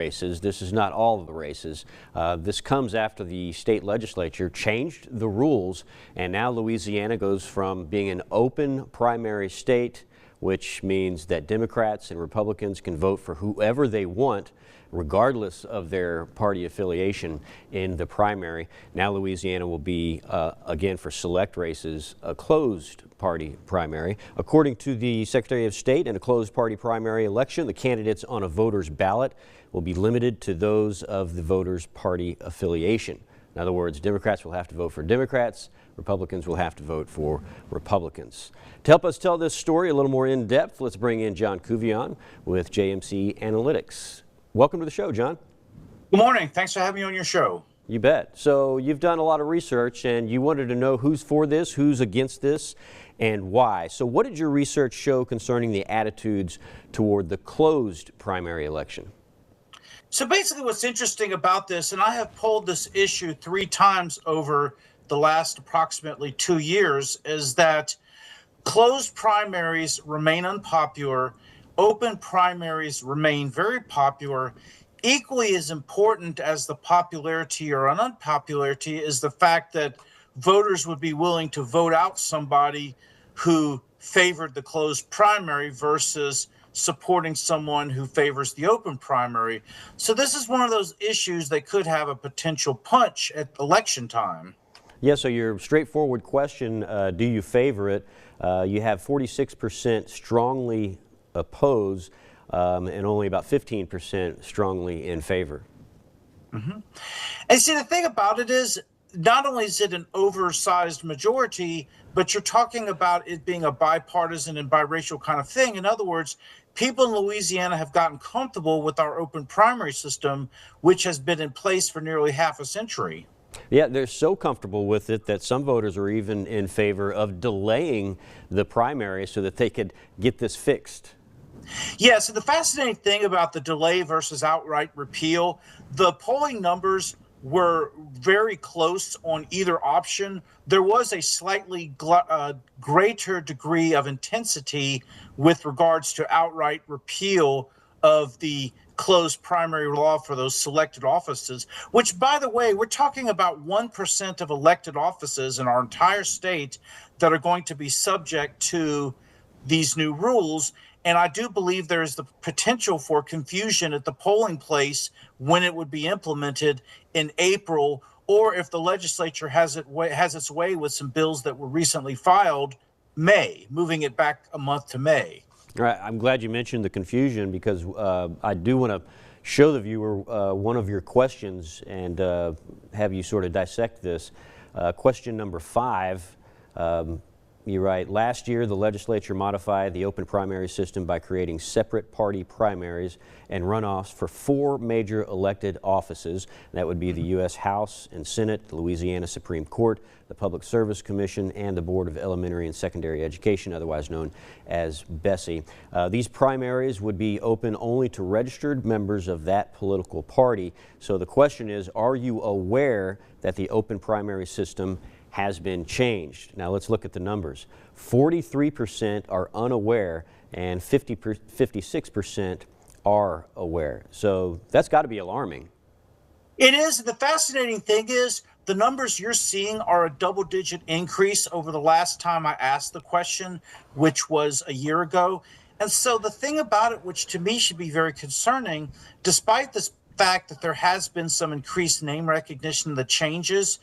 races. This is not all of the races. This comes after the state legislature changed the rules, and now Louisiana goes from being an open primary state, which means that Democrats and Republicans can vote for whoever they want, regardless of their party affiliation in the primary. Now Louisiana will be, again, for select races, a closed party primary. According to the Secretary of State, in a closed party primary election, the candidates on a voter's ballot will be limited to those of the voter's party affiliation. In other words, Democrats will have to vote for Democrats, Republicans will have to vote for Republicans. To help us tell this story a little more in depth, let's bring in John Couvillon with JMC Analytics. Welcome to the show, John. Good morning. Thanks for having me on your show. You bet. So you've done a lot of research and you wanted to know who's for this, who's against this, and why. So what did your research show concerning the attitudes toward the closed primary election? So basically what's interesting about this, and I have polled this issue 3 times over the last approximately 2 years, is that closed primaries remain unpopular. Open primaries remain very popular. Equally as important as the popularity or unpopularity is the fact that voters would be willing to vote out somebody who favored the closed primary versus supporting someone who favors the open primary. So this is one of those issues that could have a potential punch at election time. Yeah, so your straightforward question, do you favor it? You have 46% strongly oppose and only about 15% strongly in favor. And see, the thing about it is, not only is it an oversized majority, but you're talking about it being a bipartisan and biracial kind of thing. In other words, people in Louisiana have gotten comfortable with our open primary system, which has been in place for nearly half a century. Yeah, they're so comfortable with it that some voters are even in favor of delaying the primary so that they could get this fixed. Yeah, so the fascinating thing about the delay versus outright repeal, the polling numbers were very close on either option. There was a slightly greater degree of intensity with regards to outright repeal of the closed primary law for those selected offices, which, by the way, we're talking about 1% of elected offices in our entire state that are going to be subject to these new rules. And I do believe there is the potential for confusion at the polling place when it would be implemented in April, or if the legislature has its way with some bills that were recently filed, May, moving it back a month to May. All right, I'm glad you mentioned the confusion because I do want to show the viewer one of your questions and have you sort of dissect this. Question number 5. You write, last year the legislature modified the open primary system by creating separate party primaries and runoffs for 4 major elected offices. That would be the U.S. House and Senate, the Louisiana Supreme Court, the Public Service Commission, and the Board of Elementary and Secondary Education, otherwise known as BESE. These primaries would be open only to registered members of that political party. So the question is, are you aware that the open primary system has been changed? Now let's look at the numbers. 43% are unaware and 56% are aware. So that's got to be alarming. It is. The fascinating thing is the numbers you're seeing are a double-digit increase over the last time I asked the question, which was a year ago. And so the thing about it, which to me should be very concerning, despite the fact that there has been some increased name recognition, the changes,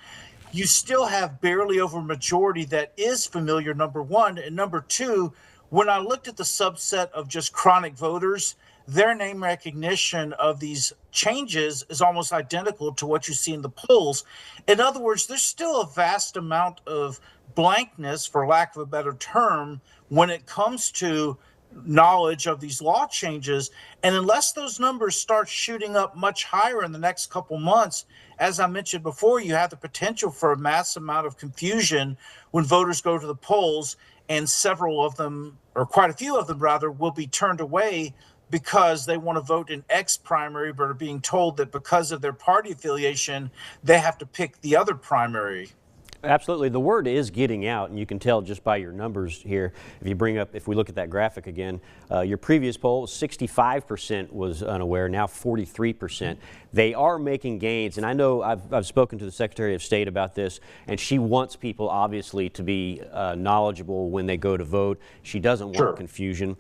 you still have barely over a majority that is familiar, number one. And number two, when I looked at the subset of just chronic voters, their name recognition of these changes is almost identical to what you see in the polls. In other words, there's still a vast amount of blankness, for lack of a better term, when it comes to knowledge of these law changes. And unless those numbers start shooting up much higher in the next couple months, as I mentioned before, you have the potential for a massive amount of confusion when voters go to the polls, and several of them, or quite a few of them rather, will be turned away because they want to vote in X primary, but are being told that because of their party affiliation, they have to pick the other primary. Absolutely. The word is getting out, and you can tell just by your numbers here. If we look at that graphic again, your previous poll, 65% was unaware, now 43%. They are making gains, and I know I've spoken to the Secretary of State about this, and she wants people obviously to be knowledgeable when they go to vote. She doesn't want confusion.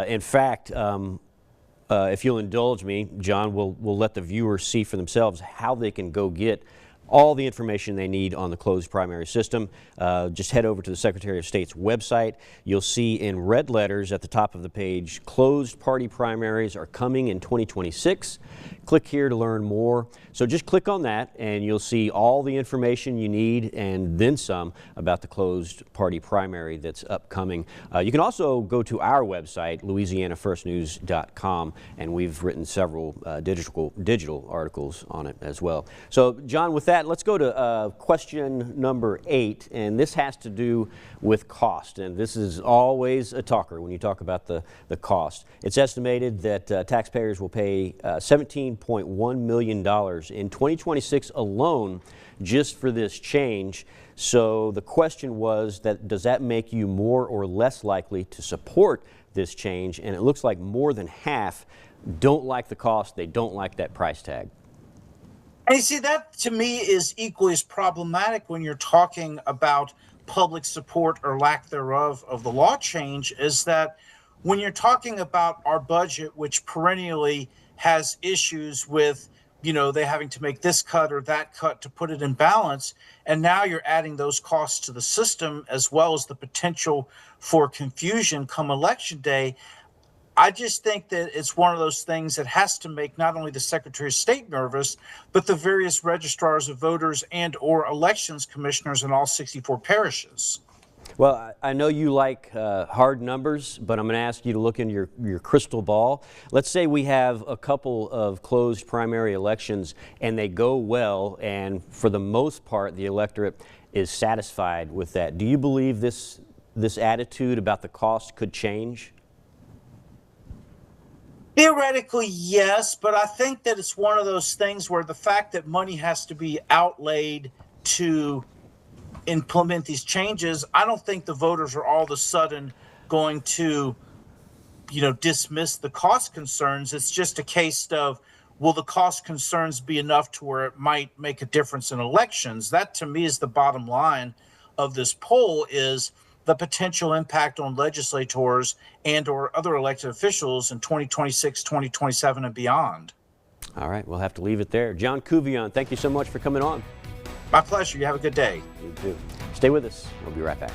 In fact, if you'll indulge me, John, we'll let the viewers see for themselves how they can go get all the information they need on the closed primary system. Just head over to the Secretary of State's website. You'll see in red letters at the top of the page, closed party primaries are coming in 2026. Click here to learn more. So just click on that and you'll see all the information you need and then some about the closed party primary that's upcoming. You can also go to our website, louisianafirstnews.com, and we've written several digital articles on it as well. So John, with that, let's go to question number 8, and this has to do with cost, and this is always a talker when you talk about the cost. It's estimated that taxpayers will pay $17.1 million in 2026 alone just for this change. So the question was, does that make you more or less likely to support this change? And it looks like more than half don't like the cost, they don't like that price tag. And you see, that to me is equally as problematic when you're talking about public support or lack thereof of the law change, is that when you're talking about our budget, which perennially has issues with, they having to make this cut or that cut to put it in balance, and now you're adding those costs to the system as well as the potential for confusion come election day. I just think that it's one of those things that has to make not only the Secretary of State nervous, but the various registrars of voters and or elections commissioners in all 64 parishes. Well, I know you like hard numbers, but I'm going to ask you to look in your crystal ball. Let's say we have a couple of closed primary elections and they go well, and for the most part, the electorate is satisfied with that. Do you believe this attitude about the cost could change? Theoretically, yes, but I think that it's one of those things where the fact that money has to be outlaid to implement these changes, I don't think the voters are all of a sudden going to, dismiss the cost concerns. It's just a case of, will the cost concerns be enough to where it might make a difference in elections? That, to me, is the bottom line of this poll, is the potential impact on legislators and or other elected officials in 2026, 2027, and beyond. All right, we'll have to leave it there. John Couvillon, thank you so much for coming on. My pleasure. You have a good day. You too. Stay with us. We'll be right back.